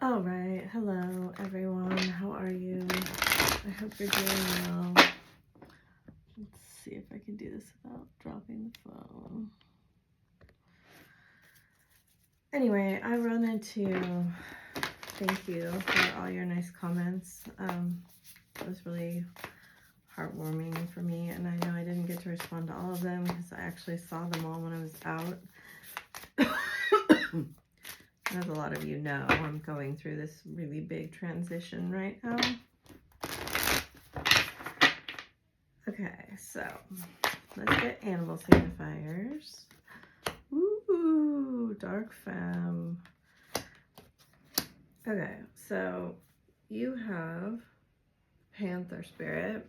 All right, hello everyone. How are you? I hope you're doing well. Let's see if I can do this without dropping the phone. Anyway, I wanted to thank you for all your nice comments. It was really heartwarming for me, and I know I didn't get to respond to all of them because I actually saw them all when I was out. As a lot of you know, I'm going through this really big transition right now. Okay, so let's get animal signifiers. Ooh, dark femme. Okay, so you have Panther spirit,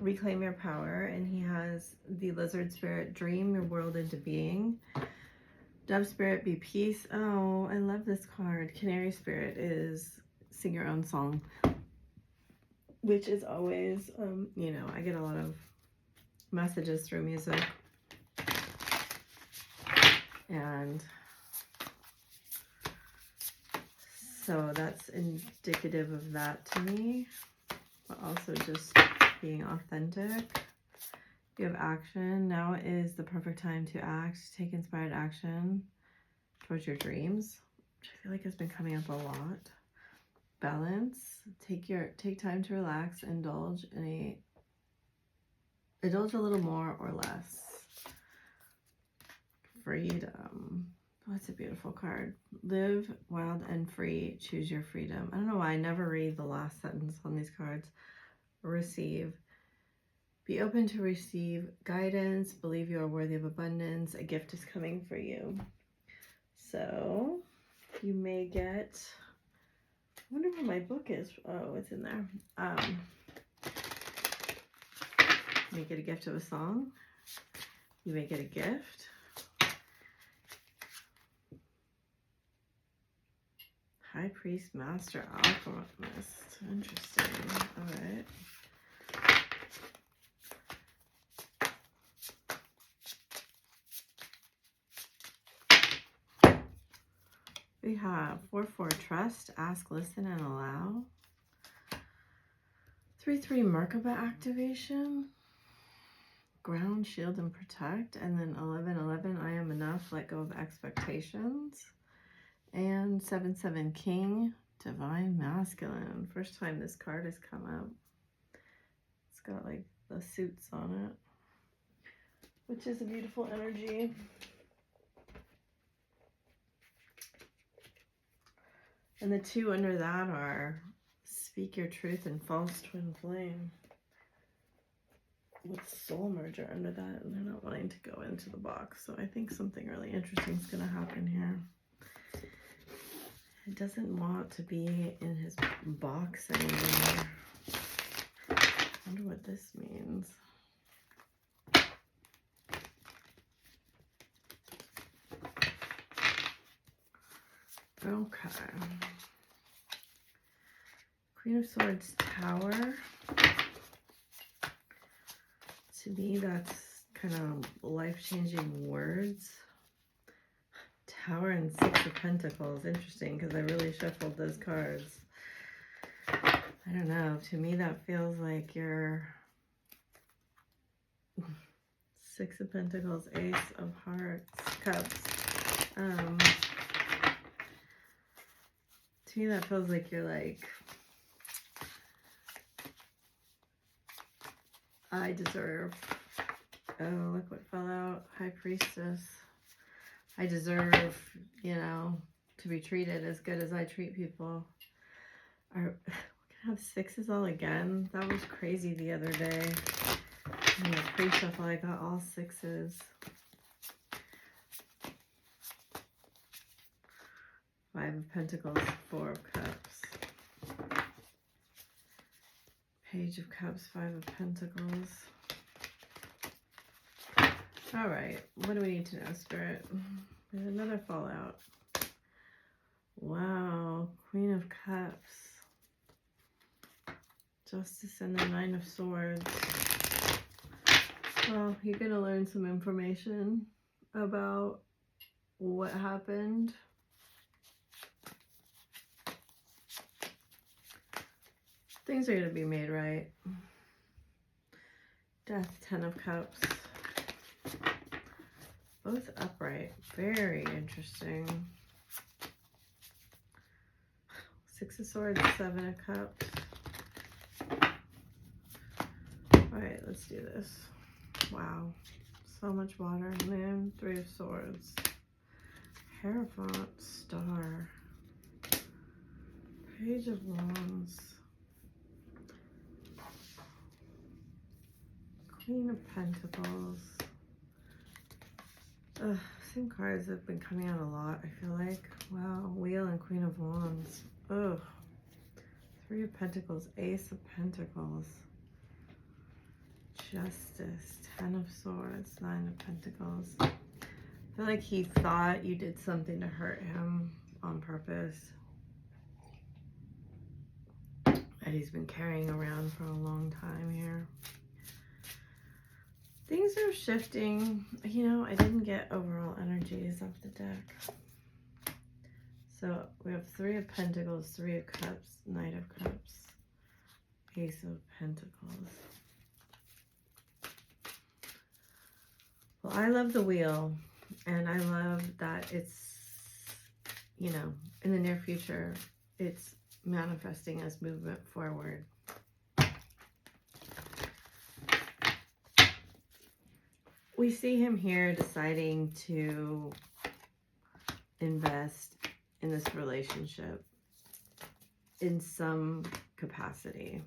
reclaim your power, and he has the lizard spirit, dream your world into being. Dove spirit, be peace. Oh, I love this card. Canary spirit is sing your own song, which is always, you know, I get a lot of messages through music. And so that's indicative of that to me, but also just being authentic. You have action. Now is the perfect time to act. Take inspired action towards your dreams, which I feel like has been coming up a lot. Balance. Take time to relax. Indulge a little more or less. Freedom. Oh, that's a beautiful card. Live wild and free. Choose your freedom. I don't know why I never read the last sentence on these cards. Receive. Be open to receive guidance. Believe you are worthy of abundance. A gift is coming for you. So you may get, I wonder where my book is. Oh, it's in there. You may get a gift of a song. You may get a gift. High Priest, Master, Alchemist. Interesting. All right. We have 4-4 Trust, Ask, Listen, and Allow. 3-3 Merkaba activation. Ground, Shield, and Protect. And then 11-11 I Am Enough, Let Go of Expectations. And 7-7 King, Divine Masculine. First time this card has come up. It's got like the suits on it, which is a beautiful energy. And the two under that are Speak Your Truth and False Twin Flame. With Soul Merger under that, and they're not wanting to go into the box. So I think something really interesting is going to happen here. It doesn't want to be in his box anymore. I wonder what this means. Okay. Queen of Swords, Tower. To me, that's kind of life-changing words. Tower and 6 of Pentacles. Interesting, because I really shuffled those cards. I don't know. To me, that feels like you're 6 of Pentacles, Ace of Hearts, Cups. To me, that feels like you're like, I deserve. Oh, look what fell out. High Priestess. I deserve, you know, to be treated as good as I treat people. We're gonna have 6s all again. That was crazy the other day. In the pre-shuffle, I got all 6s. 5 of Pentacles, 4 of Cups. Page of Cups, 5 of Pentacles. All right, what do we need to know, Spirit? There's another fallout. Wow, Queen of Cups. Justice and the 9 of Swords. Well, you're going to learn some information about what happened. Things are going to be made right. Death, 10 of Cups. Both upright. Very interesting. 6 of Swords, 7 of Cups. Alright, let's do this. Wow. So much water. Moon, 3 of Swords. Hierophant, Star. Page of Wands. Queen of Pentacles. Ugh, same cards have been coming out a lot, I feel like. Wow, Wheel and Queen of Wands. Ugh. 3 of Pentacles, Ace of Pentacles. Justice, 10 of Swords, 9 of Pentacles. I feel like he thought you did something to hurt him on purpose. That he's been carrying around for a long time here. Things are shifting. You know, I didn't get overall energies of the deck. So we have 3 of Pentacles, 3 of Cups, Knight of Cups, Ace of Pentacles. Well, I love the Wheel, and I love that it's, you know, in the near future, it's manifesting as movement forward. We see him here deciding to invest in this relationship in some capacity.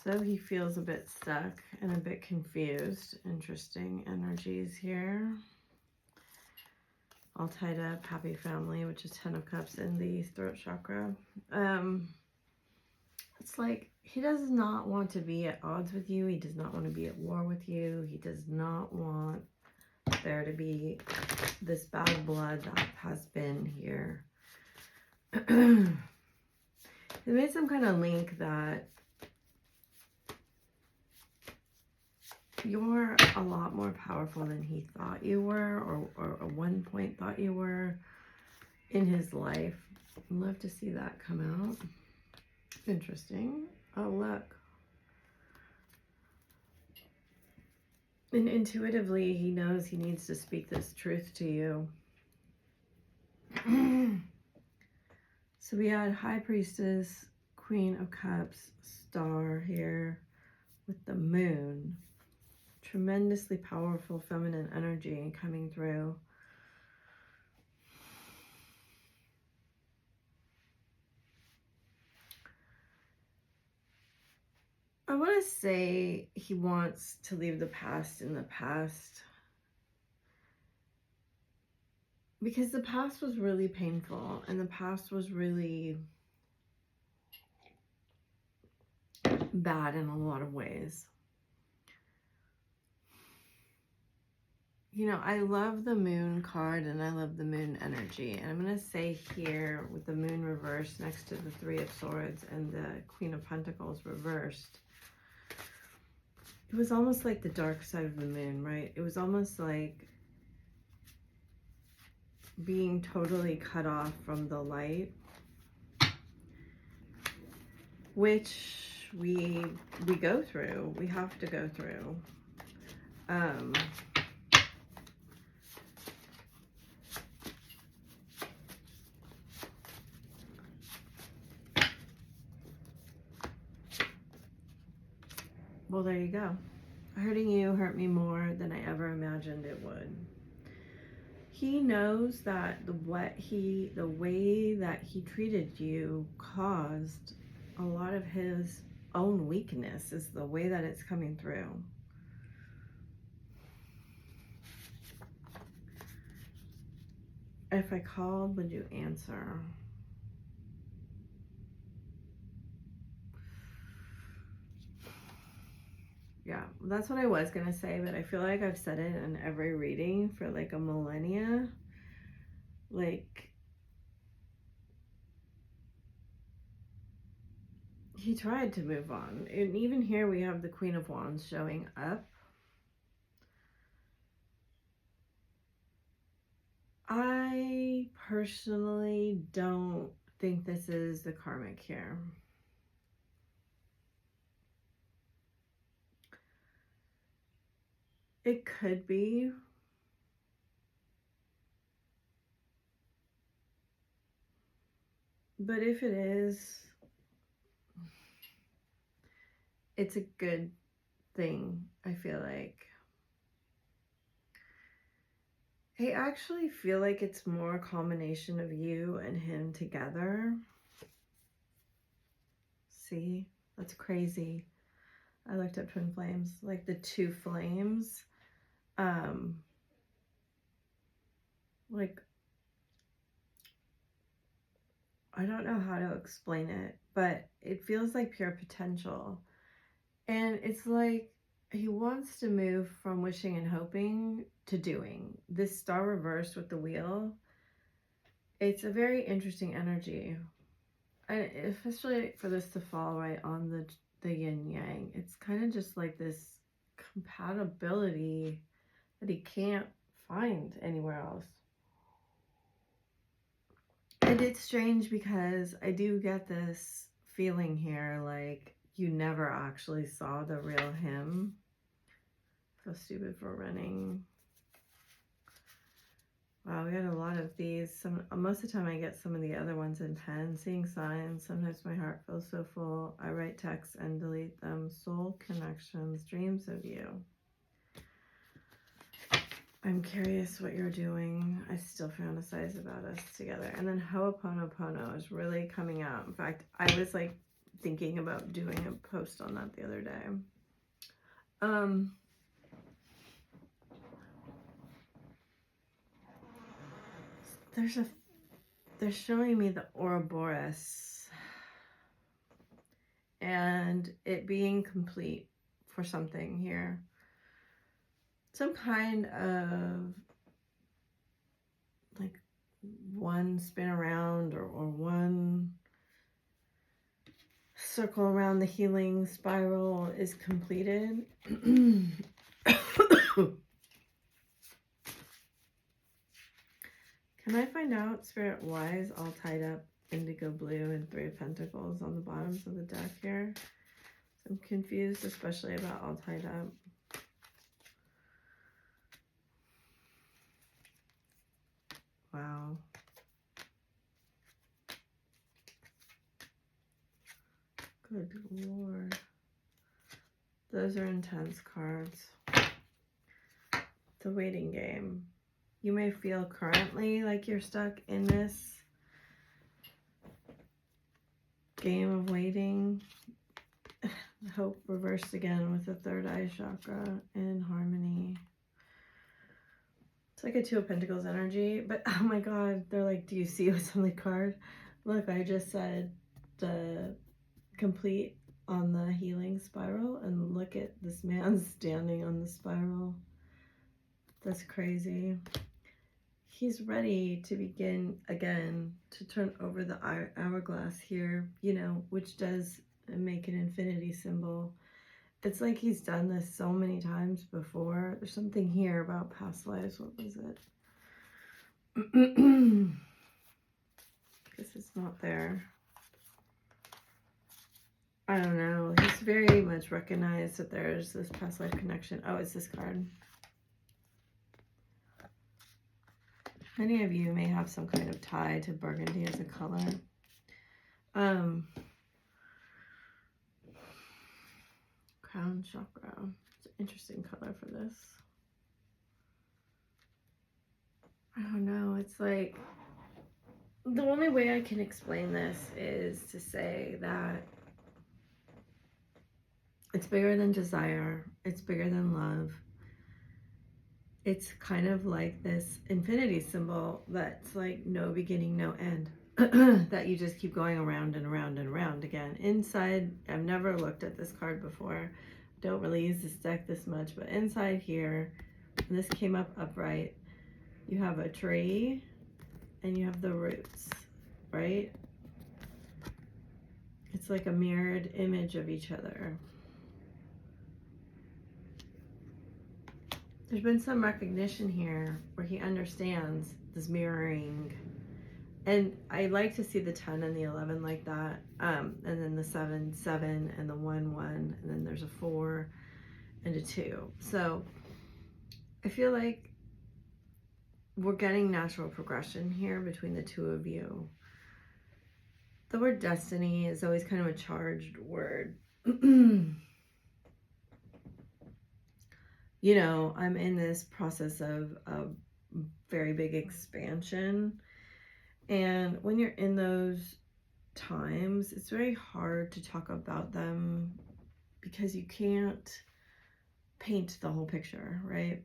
So he feels a bit stuck and a bit confused. Interesting energies here. All tied up, happy family, which is 10 of Cups in the throat chakra. It's like he does not want to be at odds with you. He does not want to be at war with you. He does not want there to be this bad blood that has been here. He made some kind of link that you're a lot more powerful than he thought you were, or at one point thought you were in his life. I'd love to see that come out. Interesting. Oh, look. And intuitively, he knows he needs to speak this truth to you. So we had High Priestess, Queen of Cups, Star here with the Moon. Tremendously powerful feminine energy coming through. I want to say he wants to leave the past in the past, because the past was really painful and the past was really bad in a lot of ways. You know, I love the Moon card and I love the Moon energy. And I'm going to say here with the Moon reversed next to the 3 of Swords and the Queen of Pentacles reversed, it was almost like the dark side of the moon, right? It was almost like being totally cut off from the light, which we go through. We have to go through. Well, there you go. Hurting you hurt me more than I ever imagined it would. He knows that the way that he treated you caused a lot of his own weakness, is the way that it's coming through. If I called, would you answer? Yeah, that's what I was going to say, but I feel like I've said it in every reading for like a millennia. Like, he tried to move on. And even here we have the Queen of Wands showing up. I personally don't think this is the karmic here. It could be. But if it is, it's a good thing, I feel like. I actually feel like it's more a combination of you and him together. See? That's crazy. I looked up twin flames, like the two flames. Like, I don't know how to explain it, but it feels like pure potential. And it's like he wants to move from wishing and hoping to doing. This star reversed with the wheel, it's a very interesting energy. And especially for this to fall right on the yin yang, it's kind of just like this compatibility that he can't find anywhere else. And it's strange because I do get this feeling here like you never actually saw the real him. I feel stupid for running. Wow, we got a lot of these. Most of the time I get some of the other ones in pen. Seeing signs. Sometimes my heart feels so full. I write texts and delete them. Soul connections. Dreams of you. I'm curious what you're doing. I still fantasize about us together. And then Ho'oponopono is really coming out. In fact, I was like thinking about doing a post on that the other day. They're showing me the Ouroboros and it being complete for something here. Some kind of like one spin around or one circle around the healing spiral is completed. Can I find out, Spirit, why is all tied up indigo blue and 3 of Pentacles on the bottoms of the deck here? I'm confused, especially about all tied up. Wow. Good Lord. Those are intense cards. The waiting game. You may feel currently like you're stuck in this game of waiting. Hope reversed again with the third eye chakra in harmony. It's like a 2 of Pentacles energy, but oh my God, they're like, do you see what's on the card? Look, I just said the complete on the healing spiral, and look at this man standing on the spiral. That's crazy. He's ready to begin again to turn over the hourglass here, you know, which does make an infinity symbol. It's like he's done this so many times before. There's something here about past lives. What was it? Guess it's not there. I don't know. He's very much recognized that there's this past life connection. Oh, it's this card. Many of you may have some kind of tie to burgundy as a color. Crown chakra. It's an interesting color for this. I don't know. It's like, the only way I can explain this is to say that it's bigger than desire. It's bigger than love. It's kind of like this infinity symbol that's like no beginning, no end. That you just keep going around and around and around again. Inside, I've never looked at this card before. Don't really use this deck this much, but inside here, and this came up upright, you have a tree and you have the roots, right? It's like a mirrored image of each other. There's been some recognition here where he understands this mirroring And I like to see the 10 and the 11 like that. And then the 7, 7, and the 1, 1. And then there's a 4 and a 2. So I feel like we're getting natural progression here between the two of you. The word destiny is always kind of a charged word. You know, I'm in this process of very big expansion. And when you're in those times, it's very hard to talk about them because you can't paint the whole picture, right?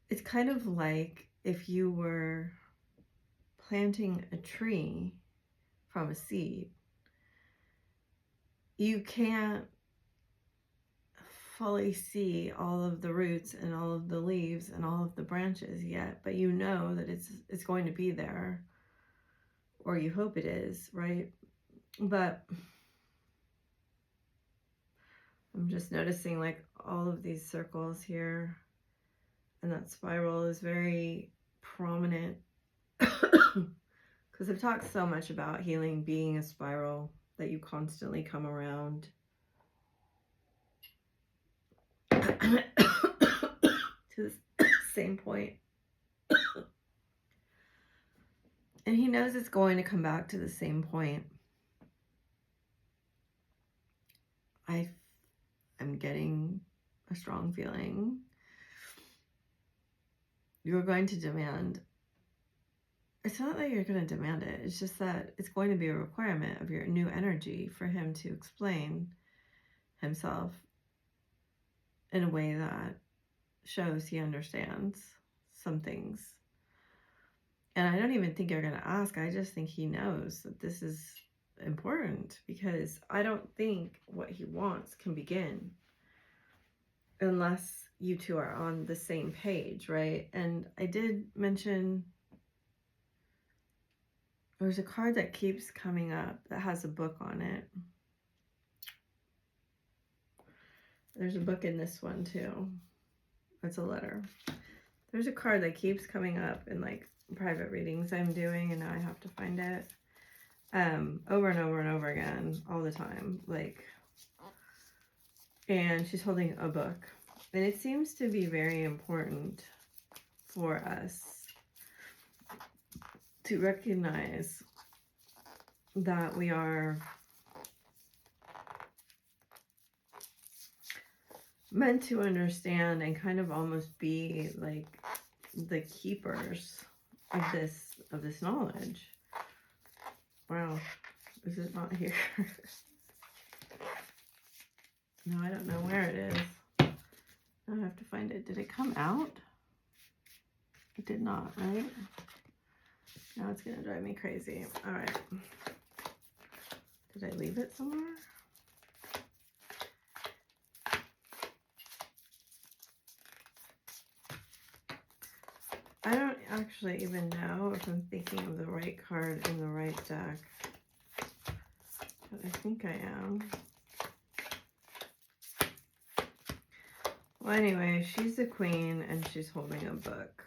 It's kind of like if you were planting a tree from a seed. You can't fully see all of the roots and all of the leaves and all of the branches yet, but you know that it's going to be there, or you hope it is, right? But I'm just noticing like all of these circles here, and that spiral is very prominent because I've talked so much about healing being a spiral that you constantly come around to the same point. And he knows it's going to come back to the same point. I'm getting a strong feeling you're going to demand. It's not that you're going to demand it. It's just that it's going to be a requirement of your new energy for him to explain himself in a way that shows he understands some things. And I don't even think you're going to ask. I just think he knows that this is important, because I don't think what he wants can begin unless you two are on the same page, right? And I did mention there's a card that keeps coming up that has a book on it. There's a book in this one too. It's a letter. There's a card that keeps coming up in like private readings I'm doing, and now I have to find it over and over and over again, all the time, like. And she's holding a book, and it seems to be very important for us to recognize that we are meant to understand and kind of almost be like the keepers of this knowledge. Wow, is it not here? No, I don't know where it is. I have to find it. Did it come out? It did not, right? Now it's gonna drive me crazy. All right. Did I leave it somewhere? I don't actually even know if I'm thinking of the right card in the right deck, but I think I am. Well, anyway, she's the queen and she's holding a book.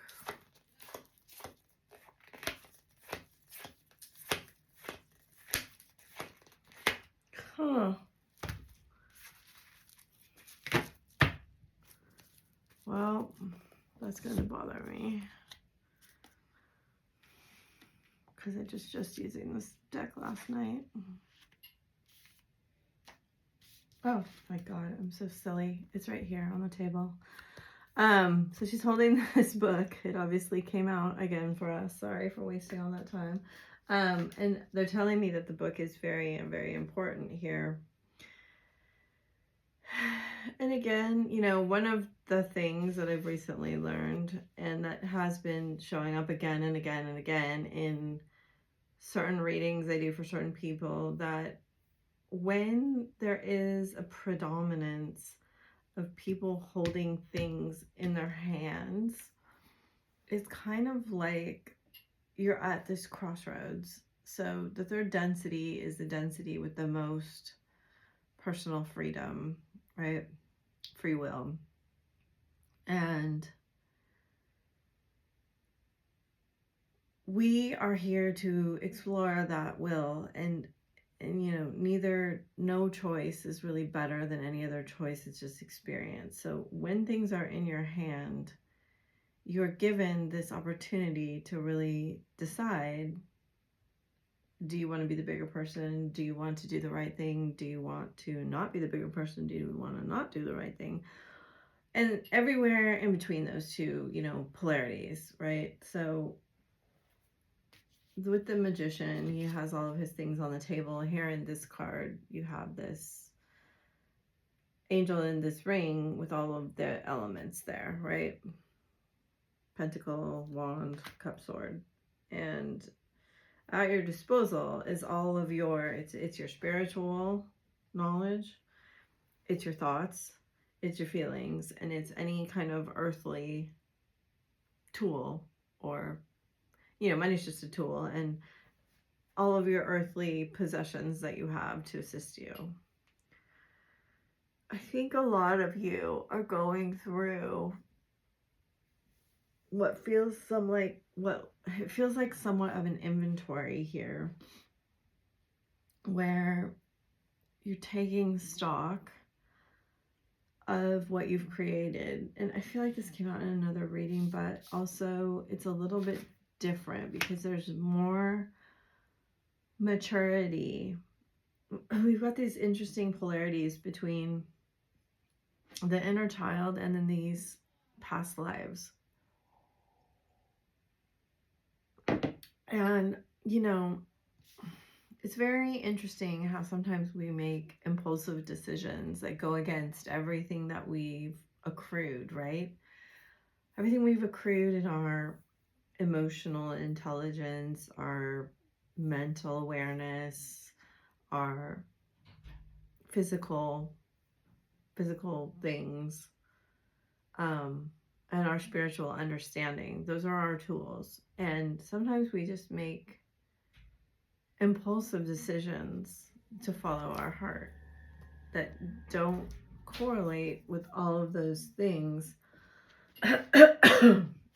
Huh. Well, that's going to bother me, because I just using this deck last night. Oh my god, I'm so silly. It's right here on the table. So she's holding this book. It obviously came out again for us. Sorry for wasting all that time. And they're telling me that the book is very, very important here. And again, you know, one of the things that I've recently learned, and that has been showing up again and again and again in certain readings I do for certain people, that when there is a predominance of people holding things in their hands, it's kind of like you're at this crossroads. So the third density is the density with the most personal freedom, right? Free will. And we are here to explore that will, and you know, no choice is really better than any other choice. It's just experience. So when things are in your hand, you're given this opportunity to really decide, do you want to be the bigger person? Do you want to do the right thing? Do you want to not be the bigger person? Do you want to not do the right thing? And everywhere in between those two, you know, polarities, right? So with the Magician, he has all of his things on the table. Here in this card, you have this angel in this ring with all of the elements there, right? Pentacle, wand, cup, sword. And at your disposal is all of your, it's your spiritual knowledge, it's your thoughts, it's your feelings, and it's any kind of earthly tool, or, you know, money's just a tool, and all of your earthly possessions that you have to assist you. I think a lot of you are going through what feels it feels like somewhat of an inventory here, where you're taking stock of what you've created. And I feel like this came out in another reading, but also it's a little bit different because there's more maturity. We've got these interesting polarities between the inner child and then these past lives. And, you know, it's very interesting how sometimes we make impulsive decisions that go against everything that we've accrued, right? Everything we've accrued in our emotional intelligence, our mental awareness, our physical things, and our spiritual understanding. Those are our tools. And sometimes we just make impulsive decisions to follow our heart that don't correlate with all of those things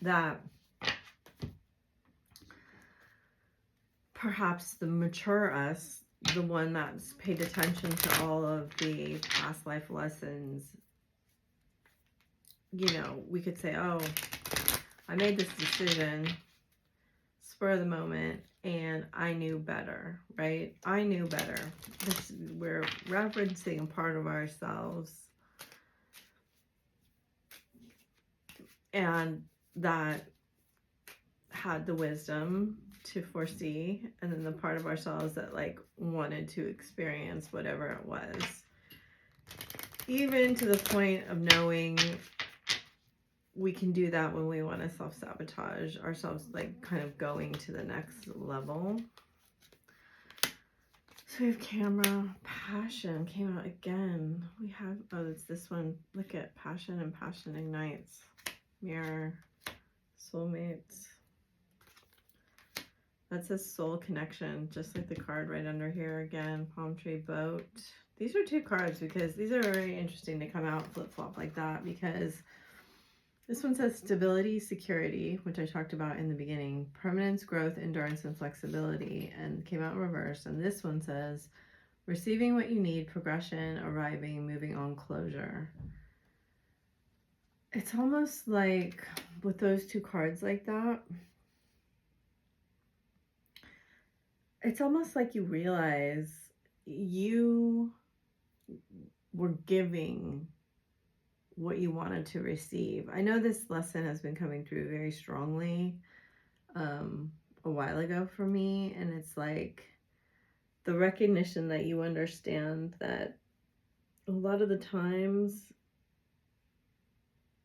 that perhaps the mature us, the one that's paid attention to all of the past life lessons, you know, we could say, oh, I made this decision, spur of the moment, and I knew better, right? I knew better. We're referencing a part of ourselves, and that had the wisdom to foresee, and then the part of ourselves that like wanted to experience whatever it was, even to the point of knowing we can do that when we want to self-sabotage ourselves, like kind of going to the next level. So we have camera, passion came out again. We have, oh, it's this one. Look at passion, and passion ignites. Mirror, soulmates. That says soul connection, just like the card right under here again. Palm tree, boat. These are two cards because these are very interesting to come out flip-flop like that, because this one says stability, security, which I talked about in the beginning, permanence, growth, endurance, and flexibility, and came out in reverse. And this one says receiving what you need, progression, arriving, moving on, closure. It's almost like with those two cards like that, it's almost like you realize you were giving what you wanted to receive. I know this lesson has been coming through very strongly a while ago for me, and it's like the recognition that you understand that a lot of the times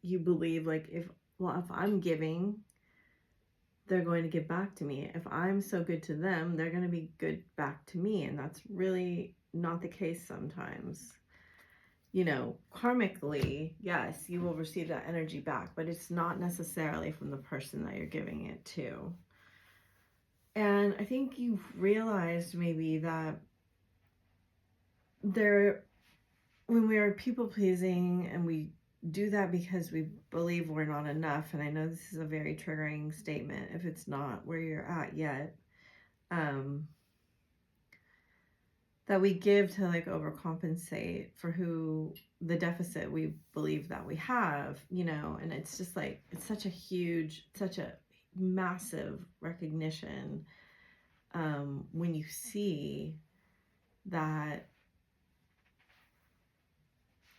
you believe like, if I'm giving, they're going to give back to me. If I'm so good to them, they're going to be good back to me. And that's really not the case sometimes. You know, karmically, yes, you will receive that energy back, but it's not necessarily from the person that you're giving it to. And I think you've realized maybe that when we are people pleasing and we do that because we believe we're not enough. And I know this is a very triggering statement if it's not where you're at yet. That we give to like overcompensate for who the deficit we believe that we have, you know, and it's just like, it's such a huge, such a massive recognition when you see that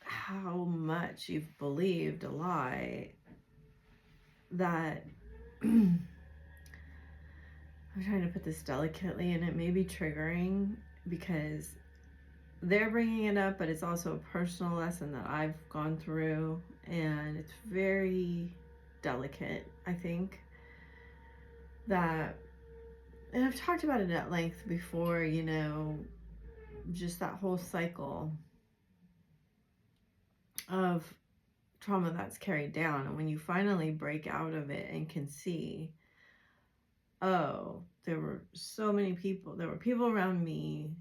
how much you've believed a lie that I'm trying to put this delicately, and it may be triggering because they're bringing it up, but it's also a personal lesson that I've gone through, and it's very delicate, I think, that, and I've talked about it at length before, you know, just that whole cycle of trauma that's carried down. And when you finally break out of it and can see, oh, there were so many people, there were people around me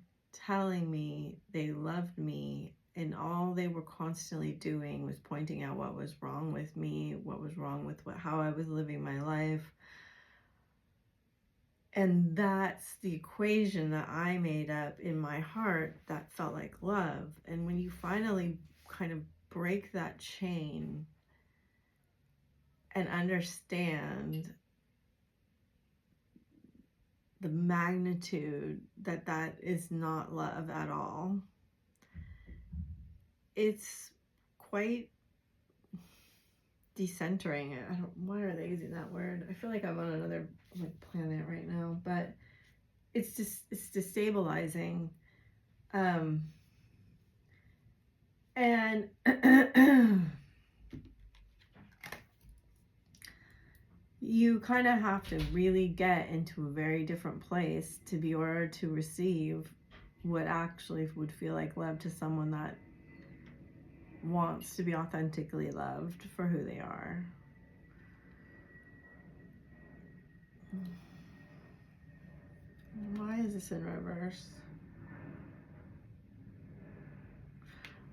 telling me they loved me, and all they were constantly doing was pointing out what was wrong with me, what was wrong with how I was living my life. And that's the equation that I made up in my heart that felt like love. And when you finally kind of break that chain and understand the magnitude that that is not love at all, it's quite decentering. I don't, why are they using that word? I feel like I'm on another like planet right now, but it's just, it's destabilizing. And you kind of have to really get into a very different place to be order to receive what actually would feel like love to someone that wants to be authentically loved for who they are. Why is this in reverse?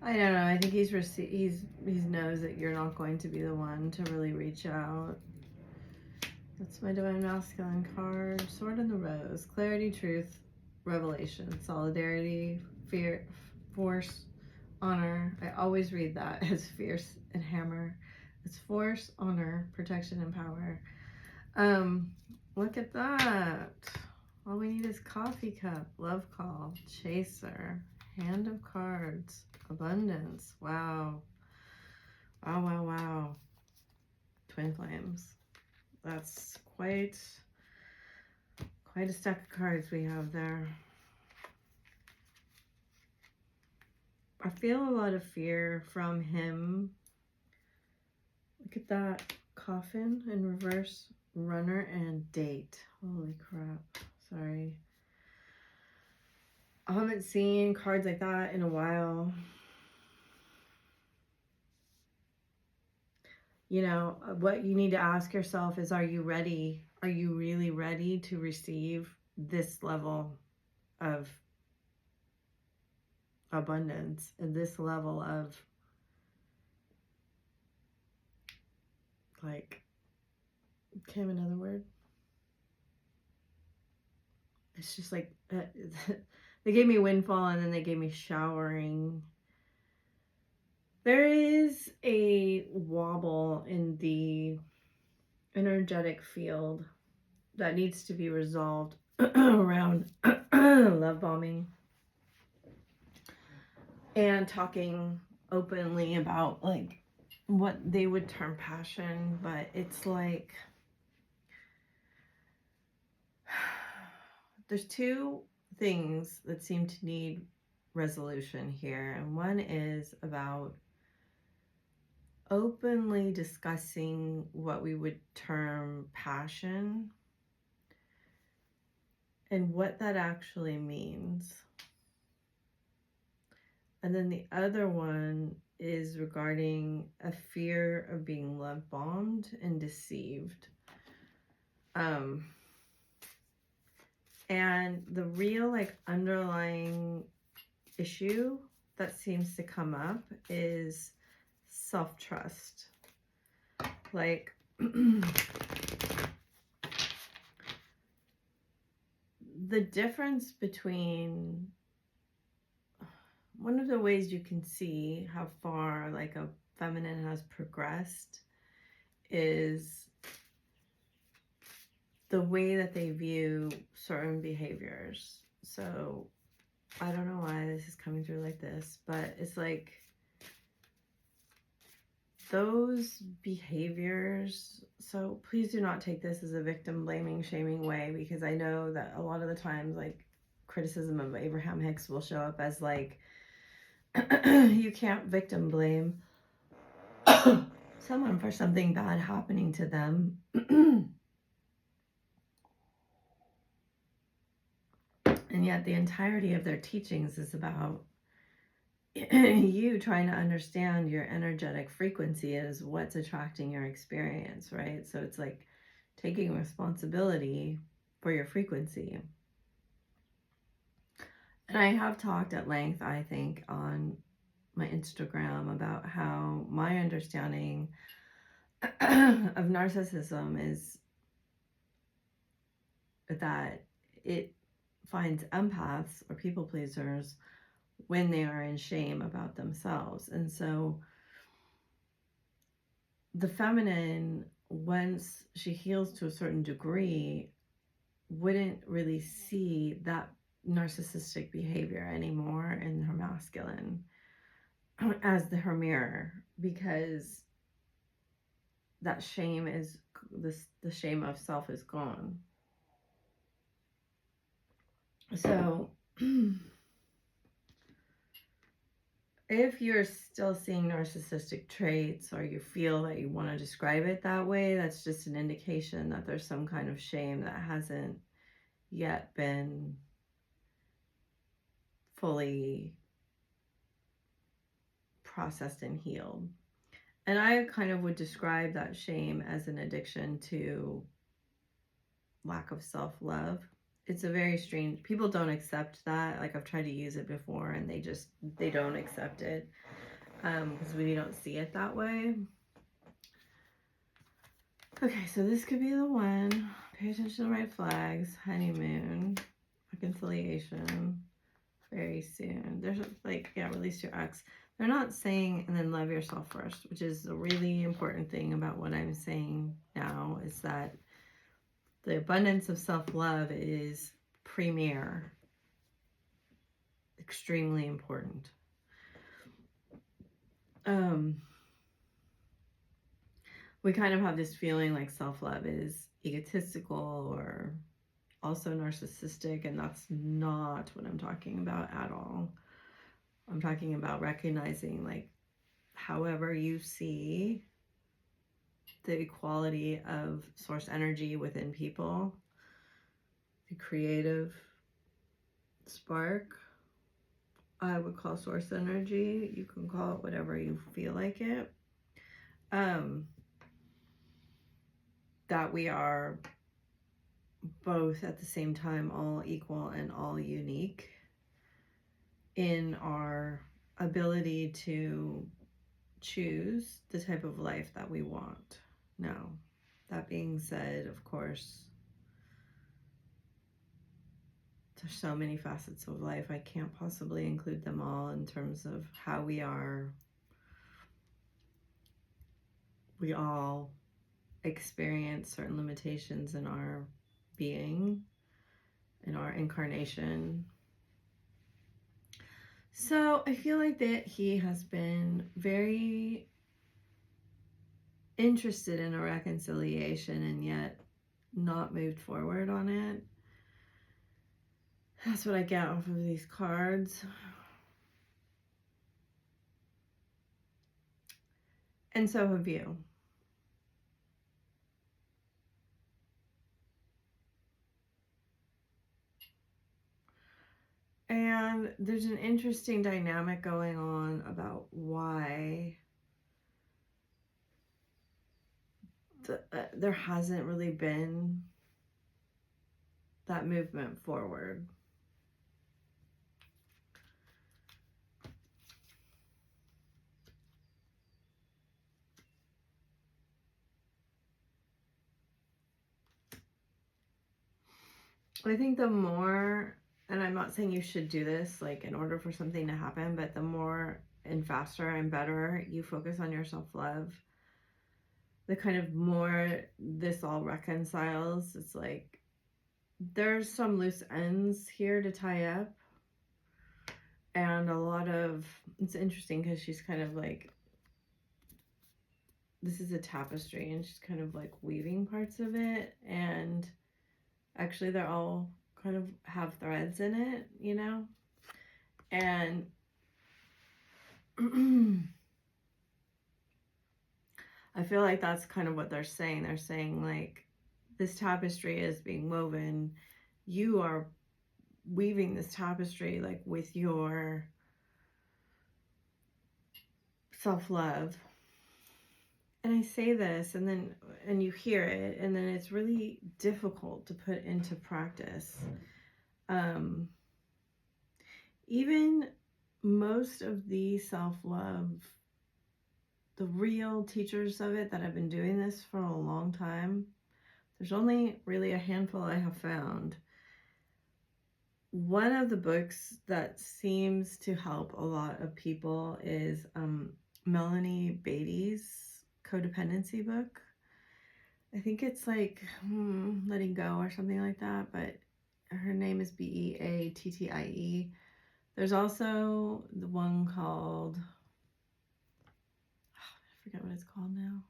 I don't know. I think he knows that you're not going to be the one to really reach out. That's my Divine Masculine card. Sword in the Rose. Clarity, truth, revelation, solidarity, fear, force, honor. I always read that as fierce and hammer. It's force, honor, protection, and power. Look at that. All we need is coffee cup, love call, chaser, hand of cards, abundance. Wow. Wow, wow, wow. Twin flames. That's quite a stack of cards we have there. I feel a lot of fear from him. Look at that. Coffin in reverse, runner, and date. Holy crap. Sorry. I haven't seen cards like that in a while. You know, what you need to ask yourself is, are you ready? Are you really ready to receive this level of abundance and this level of, like, came another word? It's just like, they gave me windfall and then they gave me showering. There is a wobble in the energetic field that needs to be resolved around love bombing and talking openly about like what they would term passion, but it's like there's two things that seem to need resolution here, and one is about openly discussing what we would term passion and what that actually means. And then the other one is regarding a fear of being love bombed and deceived. And the real like underlying issue that seems to come up is self-trust. Like, the difference between, one of the ways you can see how far like a feminine has progressed is the way that they view certain behaviors. So I don't know why this is coming through like this, but it's like those behaviors. So please do not take this as a victim blaming, shaming way, because I know that a lot of the times like criticism of Abraham Hicks will show up as like, you can't victim blame someone for something bad happening to them. And yet the entirety of their teachings is about you trying to understand your energetic frequency is what's attracting your experience, right? So it's like taking responsibility for your frequency. And I have talked at length, I think, on my Instagram about how my understanding of narcissism is that it finds empaths or people pleasers when they are in shame about themselves. And so the feminine, once she heals to a certain degree, wouldn't really see that narcissistic behavior anymore in her masculine as her mirror, because that shame is the shame of self is gone. So if you're still seeing narcissistic traits, or you feel that you want to describe it that way, that's just an indication that there's some kind of shame that hasn't yet been fully processed and healed. And I kind of would describe that shame as an addiction to lack of self-love. It's a very strange, people don't accept that. Like, I've tried to use it before and they don't accept it because we don't see it that way. Okay, so this could be the one. Pay attention to red flags, honeymoon, reconciliation, very soon. There's like, yeah, release your ex. They're not saying, and then love yourself first, which is a really important thing about what I'm saying now, is that the abundance of self-love is premier, extremely important. We kind of have this feeling like self-love is egotistical or also narcissistic, and that's not what I'm talking about at all. I'm talking about recognizing, like, however you see the equality of source energy within people, the creative spark, I would call source energy. You can call it whatever you feel like it. That we are both at the same time all equal and all unique in our ability to choose the type of life that we want. Now, that being said, of course, there's so many facets of life. I can't possibly include them all in terms of how we all experience certain limitations in our being, in our incarnation. So I feel like that he has been very interested in a reconciliation and yet not moved forward on it. That's what I get off of these cards. And so have you. And there's an interesting dynamic going on about why there hasn't really been that movement forward. I think the more, and I'm not saying you should do this like in order for something to happen, but the more and faster and better you focus on your self-love, the kind of more this all reconciles. It's like there's some loose ends here to tie up, and a lot of, it's interesting because she's kind of like, this is a tapestry and she's kind of like weaving parts of it, and actually they're all kind of have threads in it, you know? And I feel like that's kind of what they're saying. They're saying like this tapestry is being woven. You are weaving this tapestry like with your self-love. And I say this and you hear it, and then it's really difficult to put into practice. Even most of the self-love, the real teachers of it that have been doing this for a long time, there's only really a handful I have found. One of the books that seems to help a lot of people is Melanie Beattie's codependency book. I think it's like Letting Go or something like that, but her name is Beattie. There's also the one called, I forget what it's called now.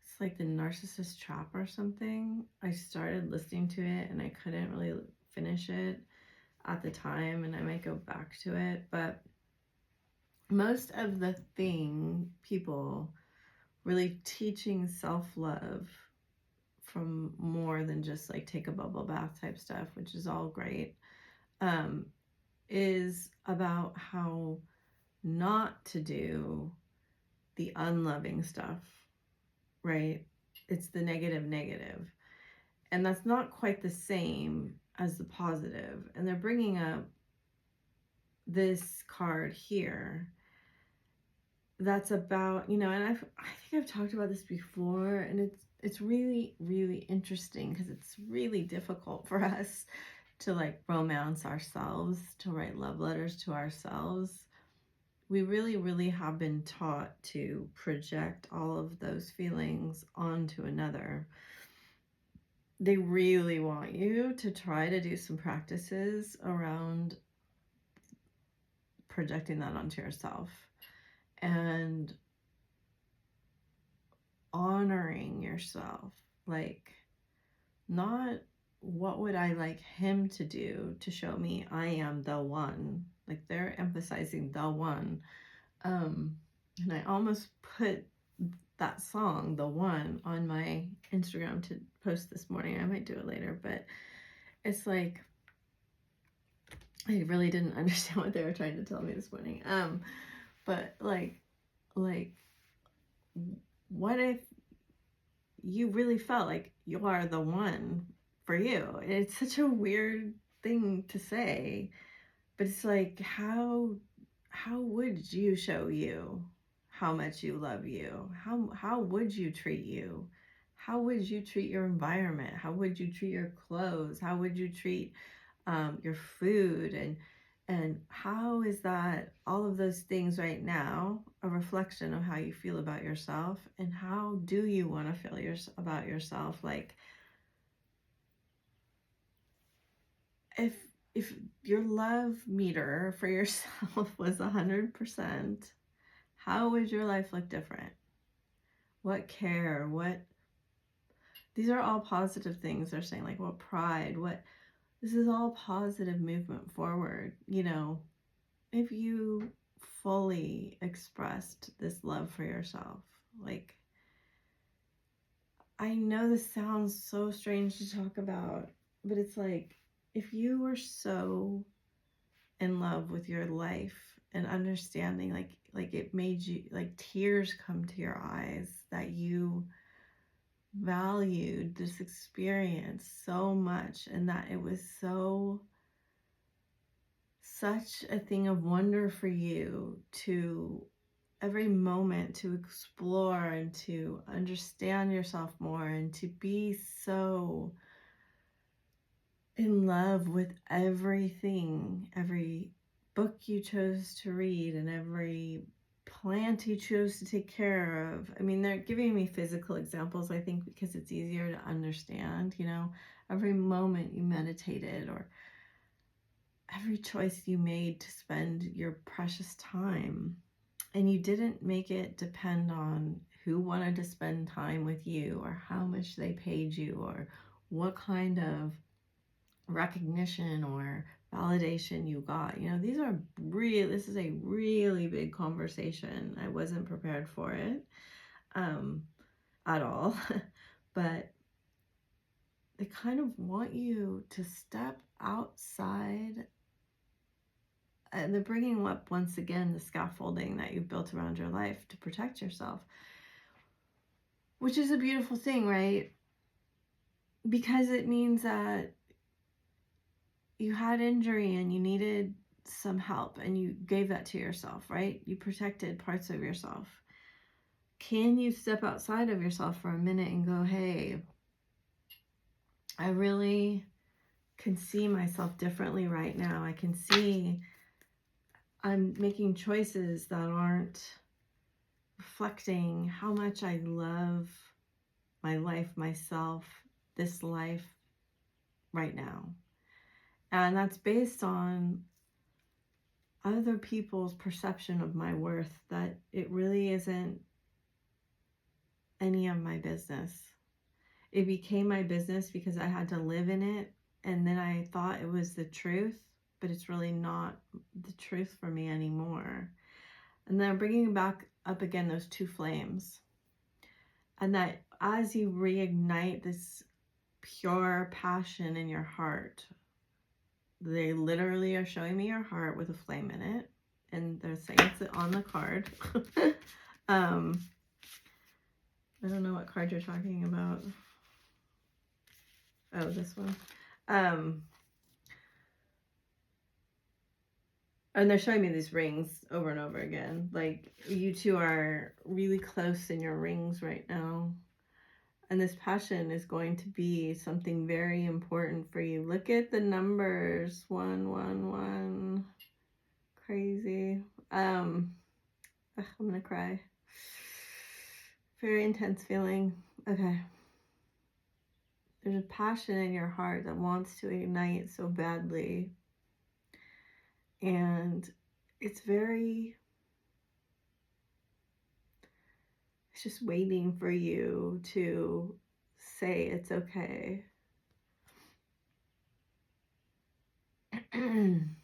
It's like The Narcissist Trap or something. I started listening to it and I couldn't really finish it at the time, and I might go back to it. But most of the people really teaching self-love from more than just like take a bubble bath type stuff, which is all great, is about how not to do the unloving stuff, right? It's the negative. And that's not quite the same as the positive. And they're bringing up this card here that's about, you know, and I think I've talked about this before, and it's really, really interesting because it's really difficult for us to like romance ourselves, to write love letters to ourselves. We really, really have been taught to project all of those feelings onto another. They really want you to try to do some practices around projecting that onto yourself and honoring yourself. Like, not what would I like him to do to show me I am the one. Like, they're emphasizing the one. And I almost put that song, The One, on my Instagram to post this morning. I might do it later, but it's like, I really didn't understand what they were trying to tell me this morning. But like, what if you really felt like you are the one for you? It's such a weird thing to say, but it's like, how would you show you how much you love you? How would you treat you? How would you treat your environment? How would you treat your clothes? How would you treat your food? And how is that, all of those things right now, a reflection of how you feel about yourself? And how do you want to feel about yourself? Like, if your love meter for yourself was 100%, how would your life look different? What care, these are all positive things they're saying, like what pride, this is all positive movement forward, you know, if you fully expressed this love for yourself. Like, I know this sounds so strange to talk about, but it's like, if you were so in love with your life and understanding, like it made you, like tears come to your eyes, that you valued this experience so much, and that it was such a thing of wonder for you to every moment to explore and to understand yourself more and to be so in love with everything, every book you chose to read and every plant you chose to take care of. I mean, they're giving me physical examples, I think, because it's easier to understand, you know, every moment you meditated or every choice you made to spend your precious time. And you didn't make it depend on who wanted to spend time with you or how much they paid you or what kind of recognition or validation you got. You know, this is a really big conversation. I wasn't prepared for it at all. But they kind of want you to step outside. And they're bringing up, once again, the scaffolding that you've built around your life to protect yourself, which is a beautiful thing, right? Because it means that you had injury and you needed some help and you gave that to yourself, right? You protected parts of yourself. Can you step outside of yourself for a minute and go, hey, I really can see myself differently right now. I can see I'm making choices that aren't reflecting how much I love my life, myself, this life right now. And that's based on other people's perception of my worth, that it really isn't any of my business. It became my business because I had to live in it, and then I thought it was the truth, but it's really not the truth for me anymore. And then I'm bringing back up again those two flames, and that as you reignite this pure passion in your heart, they literally are showing me your heart with a flame in it, and they're saying it's on the card. I don't know what card you're talking about. Oh, this one. And they're showing me these rings over and over again. Like, you two are really close in your rings right now. And this passion is going to be something very important for you. Look at the numbers. 111. Crazy. I'm going to cry. Very intense feeling. Okay. There's a passion in your heart that wants to ignite so badly. And it's just waiting for you to say it's okay. And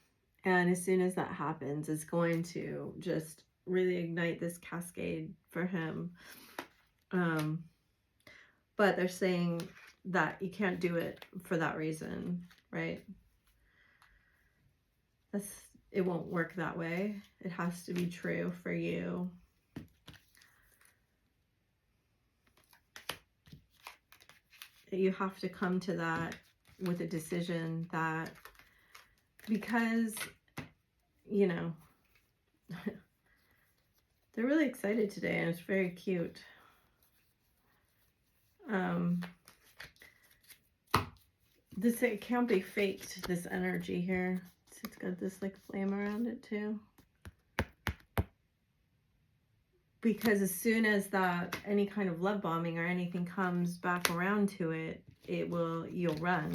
as soon as that happens, it's going to just really ignite this cascade for him. But they're saying that you can't do it for that reason, right? It won't work that way. It has to be true for you. You have to come to that with a decision that, because, you know, they're really excited today, and it's very cute. It can't be faked, this energy here. It's got this like flame around it too. Because as soon as that, any kind of love bombing or anything comes back around to it, you'll run.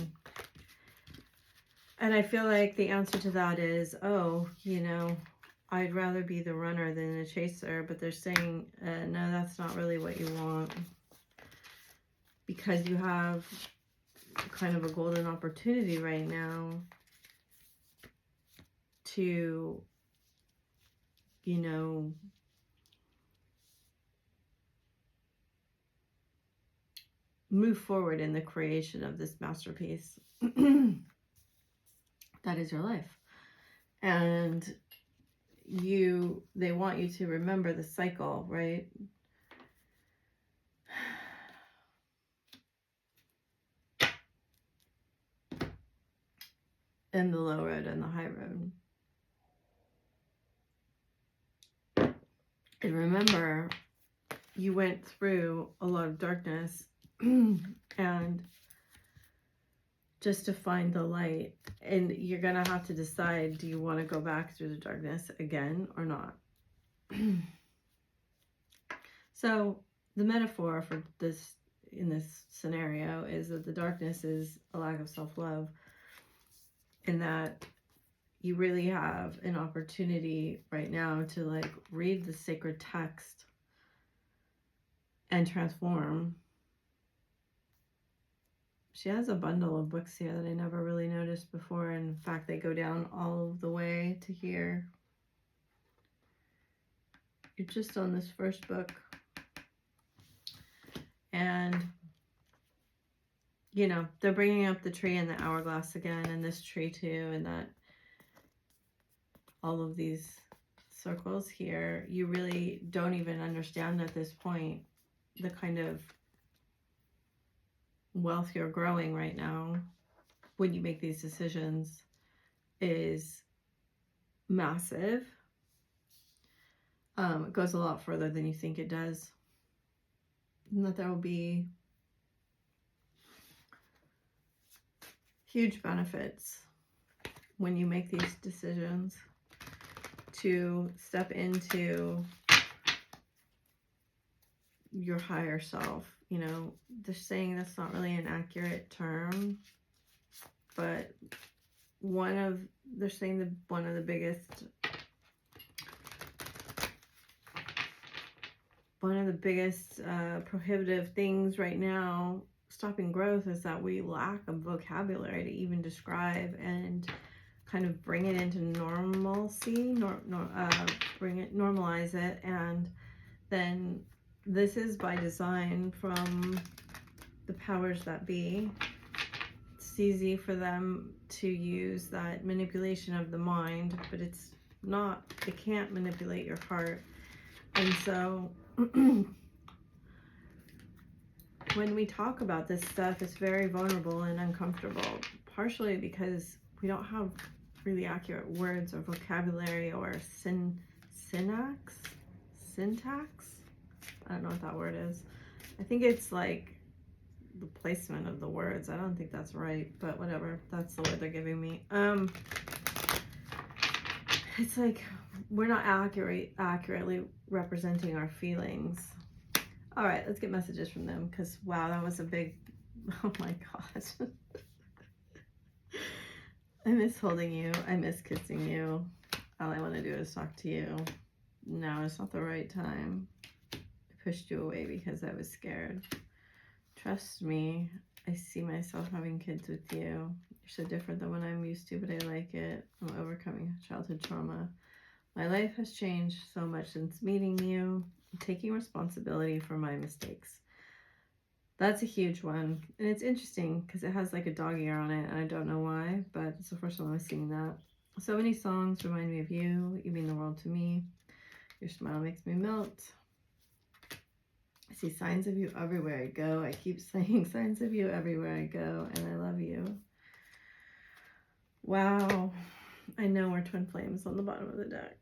And I feel like the answer to that is, oh, you know, I'd rather be the runner than the chaser. But they're saying, no, that's not really what you want. Because you have kind of a golden opportunity right now to, you know, move forward in the creation of this masterpiece. That is your life. And they want you to remember the cycle, right? And the low road and the high road. And remember, you went through a lot of darkness and just to find the light. And you're going to have to decide, do you want to go back through the darkness again or not? So the metaphor for this, in this scenario, is that the darkness is a lack of self-love, in that you really have an opportunity right now to like read the sacred text and transform. She has a bundle of books here that I never really noticed before. In fact, they go down all of the way to here. You're just on this first book. And, you know, they're bringing up the tree and the hourglass again, and this tree too, and that all of these circles here, you really don't even understand at this point the kind of wealth you're growing right now when you make these decisions is massive. It goes a lot further than you think it does. And that there will be huge benefits when you make these decisions to step into your higher self. You know, they're saying that's not really an accurate term, but they're saying that one of the biggest prohibitive things right now stopping growth is that we lack a vocabulary to even describe and kind of bring it into normalcy, normalize it. And then this is by design from the powers that be. It's easy for them to use that manipulation of the mind, but it's not, it can't manipulate your heart. And so when we talk about this stuff, it's very vulnerable and uncomfortable, partially because we don't have really accurate words or vocabulary or syntax. I don't know what that word is. I think it's like the placement of the words. I don't think that's right, but whatever. That's the word they're giving me. It's like we're not accurately representing our feelings. All right, let's get messages from them, because wow, that was a big, oh my God. I miss holding you. I miss kissing you. All I want to do is talk to you. No, it's not the right time. I pushed you away because I was scared. Trust me, I see myself having kids with you. You're so different than what I'm used to, but I like it. I'm overcoming childhood trauma. My life has changed so much since meeting you. I'm taking responsibility for my mistakes. That's a huge one. And it's interesting because it has like a dog ear on it, and I don't know why, but it's the first time I've seen that. So many songs remind me of you. You mean the world to me. Your smile makes me melt. I see signs of you everywhere I go. I keep saying signs of you everywhere I go, and I love you. Wow. I know we're twin flames on the bottom of the deck.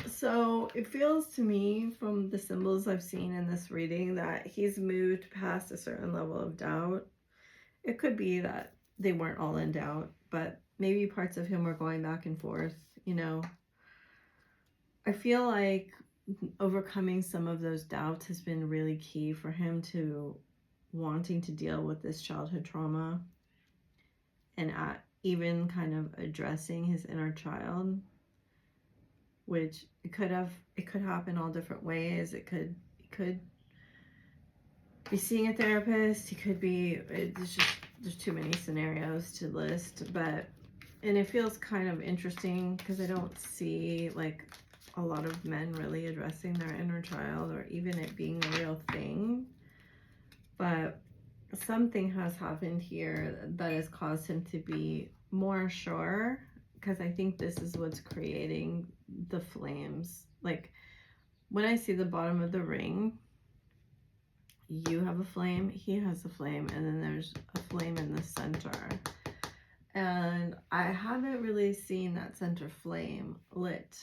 So it feels to me from the symbols I've seen in this reading that he's moved past a certain level of doubt. It could be that they weren't all in doubt, but maybe parts of him were going back and forth, you know. I feel like overcoming some of those doubts has been really key for him to wanting to deal with this childhood trauma and even kind of addressing his inner child, which it could happen all different ways. It could be seeing a therapist. He could be, there's too many scenarios to list, and it feels kind of interesting because I don't see like a lot of men really addressing their inner child or even it being a real thing. But something has happened here that has caused him to be more sure, because I think this is what's creating the flames. Like when I see the bottom of the ring, you have a flame, he has a flame, and then there's a flame in the center. And I haven't really seen that center flame lit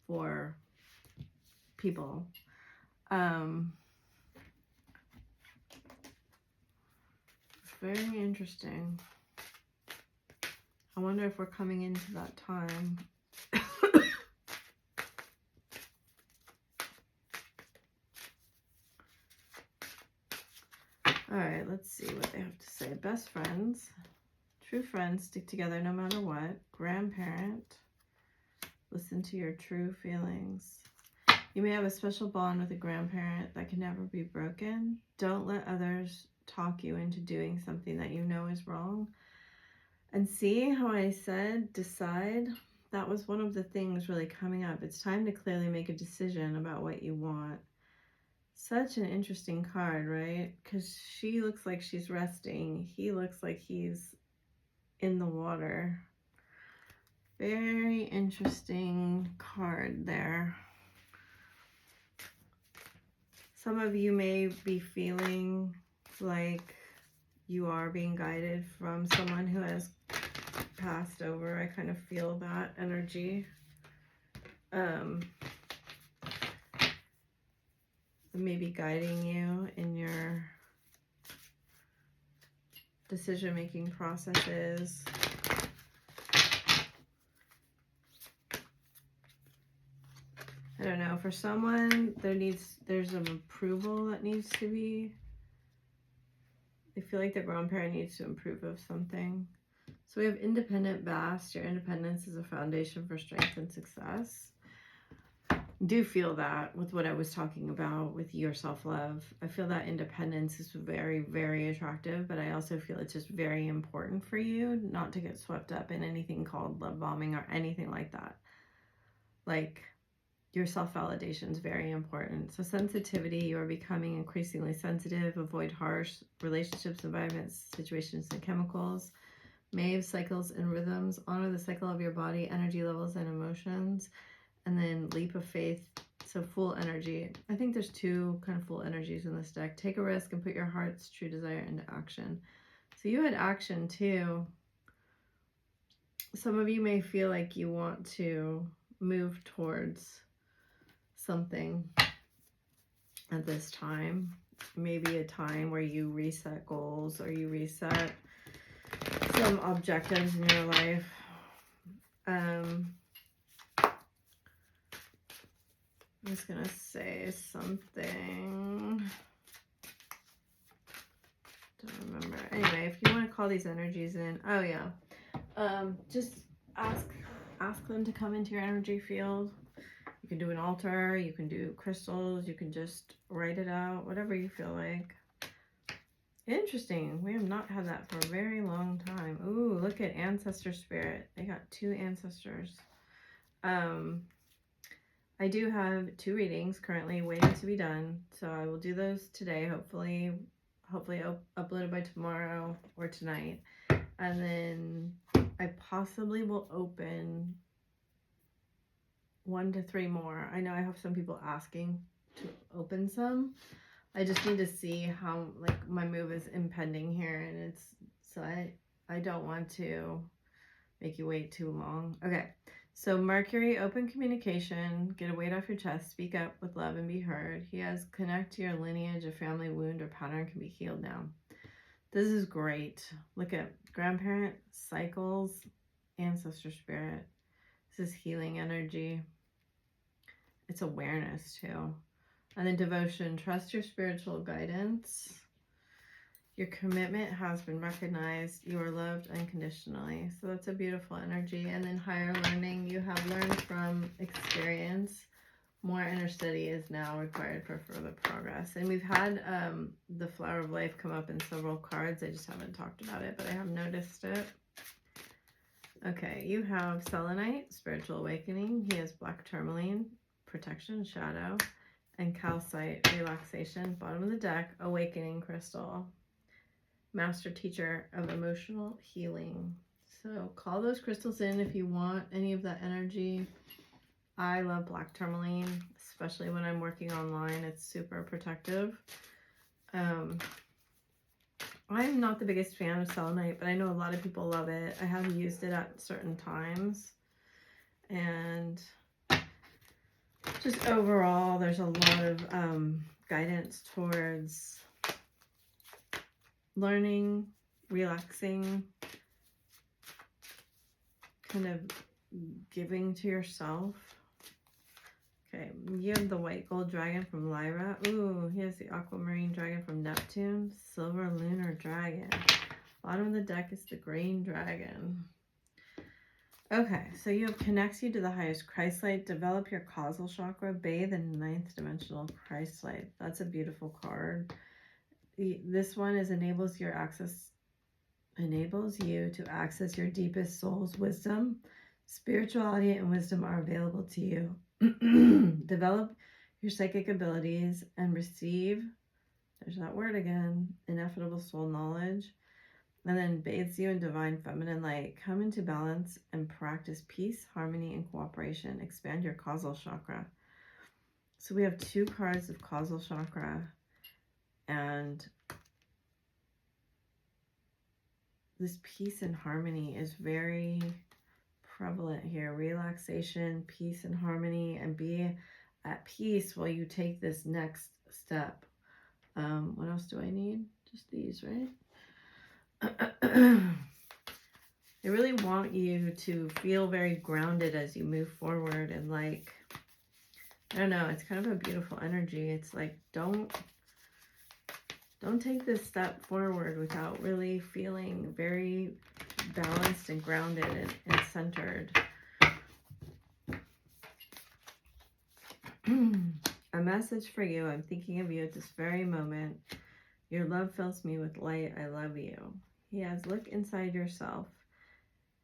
for people. Very interesting. I wonder if we're coming into that time. All right, let's see what they have to say. Best friends. True friends stick together no matter what. Grandparent. Listen to your true feelings. You may have a special bond with a grandparent that can never be broken. Don't let others talk you into doing something that you know is wrong. And see how I said decide? That was one of the things really coming up. It's time to clearly make a decision about what you want. Such an interesting card, right? Because she looks like she's resting. He looks like he's in the water. Very interesting card there. Some of you may be feeling like you are being guided from someone who has passed over. I kind of feel that energy. Maybe guiding you in your decision-making processes. I don't know, for someone, there's an approval that needs to be, they feel like the grandparent needs to approve of something. So we have independent vast. Your independence is a foundation for strength and success. I do feel that with what I was talking about with your self-love. I feel that independence is very, very attractive, but I also feel it's just very important for you not to get swept up in anything called love bombing or anything like that. Like, your self-validation is very important. So sensitivity, you are becoming increasingly sensitive. Avoid harsh relationships, environments, situations, and chemicals. Maeve, cycles and rhythms. Honor the cycle of your body, energy levels, and emotions. And then leap of faith. So full energy. I think there's two kind of full energies in this deck. Take a risk and put your heart's true desire into action. So you had action too. Some of you may feel like you want to move towards something at this time. Maybe a time where you reset goals or you reset some objectives in your life. I'm just gonna say something. Don't remember. Anyway, if you want to call these energies in, oh yeah, just ask them to come into your energy field. You can do an altar, you can do crystals, you can just write it out, whatever you feel like. Interesting. We have not had that for a very long time. Ooh, look at ancestor spirit. They got 2 ancestors. I do have 2 readings currently waiting to be done, so I will do those today, hopefully uploaded by tomorrow or tonight. And then I possibly will open 1 to 3 more. I know I have some people asking to open some. I just need to see how, like, my move is impending here, and it's, so I don't want to make you wait too long. Okay, so Mercury, open communication, get a weight off your chest, speak up with love and be heard. He has connect to your lineage, a family wound or pattern can be healed now. This is great. Look at grandparent, cycles, ancestor spirit. This is healing energy. It's awareness too. And then devotion, trust your spiritual guidance. Your commitment has been recognized. You are loved unconditionally. So that's a beautiful energy. And then higher learning, you have learned from experience. More inner study is now required for further progress. And we've had the Flower of Life come up in several cards. I just haven't talked about it, but I have noticed it. Okay, you have selenite, spiritual awakening. He has black tourmaline, protection, shadow, and calcite, relaxation. Bottom of the deck, awakening crystal, master teacher of emotional healing. So call those crystals in if you want any of that energy. I love black tourmaline, especially when I'm working online. It's super protective. I'm not the biggest fan of selenite, but I know a lot of people love it. I have used it at certain times. And just overall, there's a lot of guidance towards learning relaxing, kind of giving to yourself. Okay, you have the white gold dragon from Lyra. Ooh, he has the aquamarine dragon from Neptune. Silver lunar dragon. Bottom of the deck is the green dragon. Okay, so you have connects you to the highest Christ light. Develop your causal chakra. Bathe in 9th dimensional Christ light. That's a beautiful card. This one is enables you to access your deepest soul's wisdom. Spirituality and wisdom are available to you. Develop your psychic abilities and receive, there's that word again, ineffable soul knowledge. And then bathes you in divine feminine light. Come into balance and practice peace, harmony, and cooperation. Expand your causal chakra. So we have 2 cards of causal chakra, and this peace and harmony is very prevalent here. Relaxation, peace and harmony, and be at peace while you take this next step. What else do I need? Just these, right? They really want you to feel very grounded as you move forward, and like, I don't know, it's kind of a beautiful energy. It's like, don't take this step forward without really feeling very balanced and grounded and centered. A message for you. I'm thinking of you at this very moment. Your love fills me with light. I love you. Yes, look inside yourself.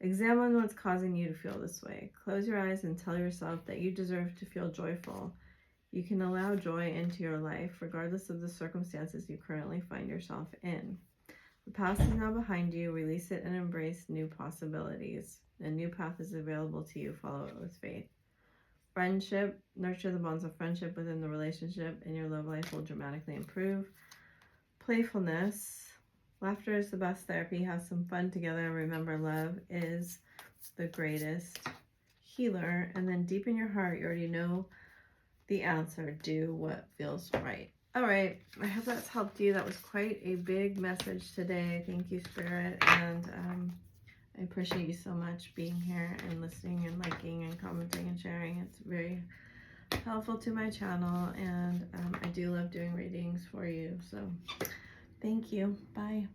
Examine what's causing you to feel this way. Close your eyes and tell yourself that you deserve to feel joyful. You can allow joy into your life, regardless of the circumstances you currently find yourself in. The past is now behind you. Release it and embrace new possibilities. A new path is available to you. Follow it with faith. Friendship. Nurture the bonds of friendship within the relationship, and your love life will dramatically improve. Playfulness. Laughter is the best therapy. Have some fun together. Remember, love is the greatest healer. And then deep in your heart, you already know the answer. Do what feels right. All right. I hope that's helped you. That was quite a big message today. Thank you, Spirit. And I appreciate you so much being here and listening and liking and commenting and sharing. It's very helpful to my channel. And I do love doing readings for you. So thank you. Bye.